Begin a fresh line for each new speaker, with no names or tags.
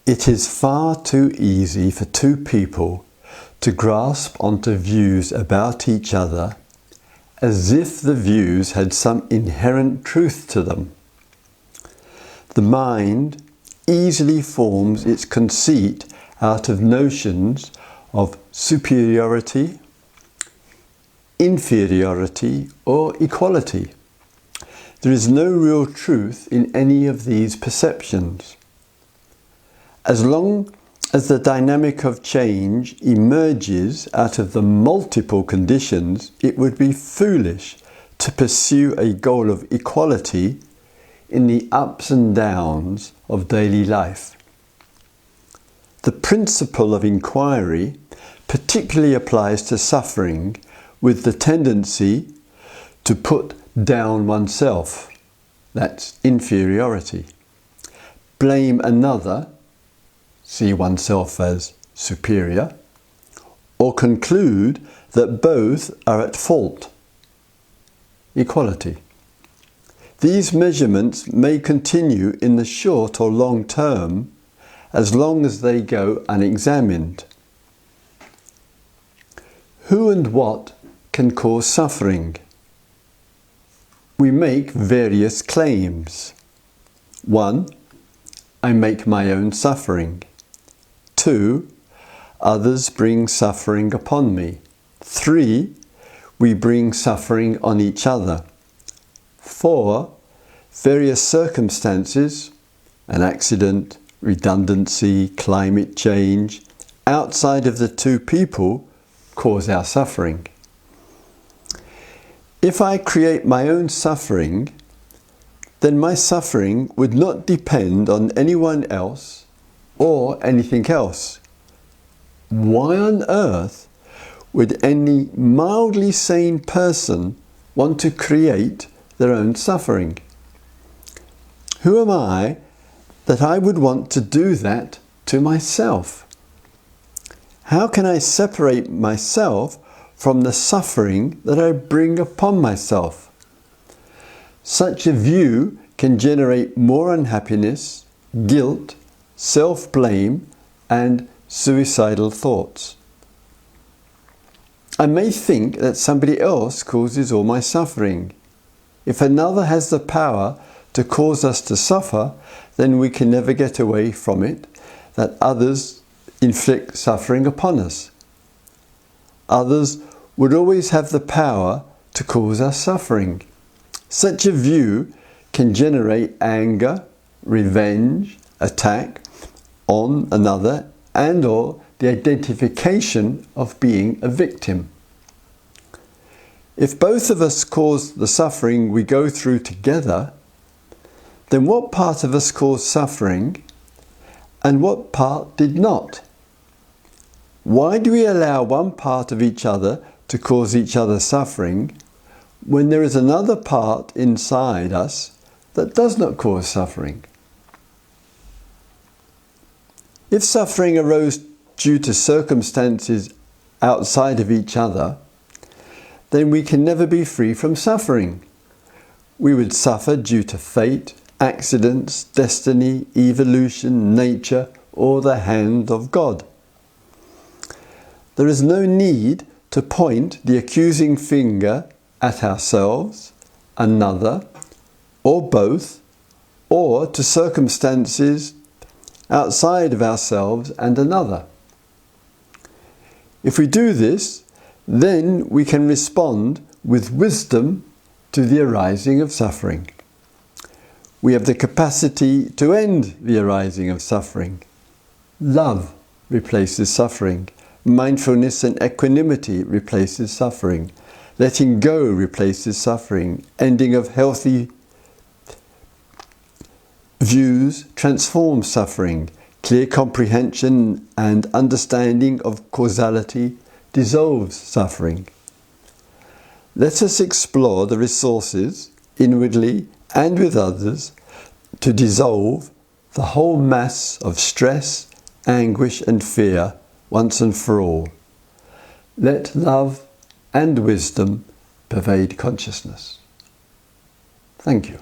It is far too easy for two people to grasp onto views about each other as if the views had some inherent truth to them. The mind easily forms its conceit out of notions of superiority, inferiority, or equality. There is no real truth in any of these perceptions. As long as the dynamic of change emerges out of the multiple conditions, it would be foolish to pursue a goal of equality in the ups and downs of daily life. The principle of inquiry particularly applies to suffering, with the tendency to put down oneself, that's inferiority, blame another, see oneself as superior, or conclude that both are at fault, equality. These measurements may continue in the short or long term, as long as they go unexamined. Who and what can cause suffering? We make various claims. 1. I make my own suffering. 2. Others bring suffering upon me. 3. We bring suffering on each other. 4. Various circumstances, an accident, redundancy, climate change, outside of the two people, cause our suffering. If I create my own suffering, then my suffering would not depend on anyone else or anything else. Why on earth would any mildly sane person want to create their own suffering? Who am I that I would want to do that to myself? How can I separate myself from the suffering that I bring upon myself? Such a view can generate more unhappiness, guilt, self-blame, and suicidal thoughts. I may think that somebody else causes all my suffering. If another has the power to cause us to suffer, then we can never get away from it, that others inflict suffering upon us. Others would always have the power to cause us suffering. Such a view can generate anger, revenge, attack on another, and/or the identification of being a victim. If both of us cause the suffering we go through together, then what part of us caused suffering and what part did not? Why do we allow one part of each other to cause each other suffering when there is another part inside us that does not cause suffering? If suffering arose due to circumstances outside of each other, then we can never be free from suffering. We would suffer due to fate, accidents, destiny, evolution, nature, or the hand of God. There is no need to point the accusing finger at ourselves, another, or both, or to circumstances outside of ourselves and another. If we do this, then we can respond with wisdom to the arising of suffering. We have the capacity to end the arising of suffering. Love replaces suffering. Mindfulness and equanimity replaces suffering. Letting go replaces suffering. Ending of healthy views transforms suffering. Clear comprehension and understanding of causality dissolves suffering. Let us explore the resources, inwardly and with others, to dissolve the whole mass of stress, anguish and fear once and for all. Let love and wisdom pervade consciousness. Thank you.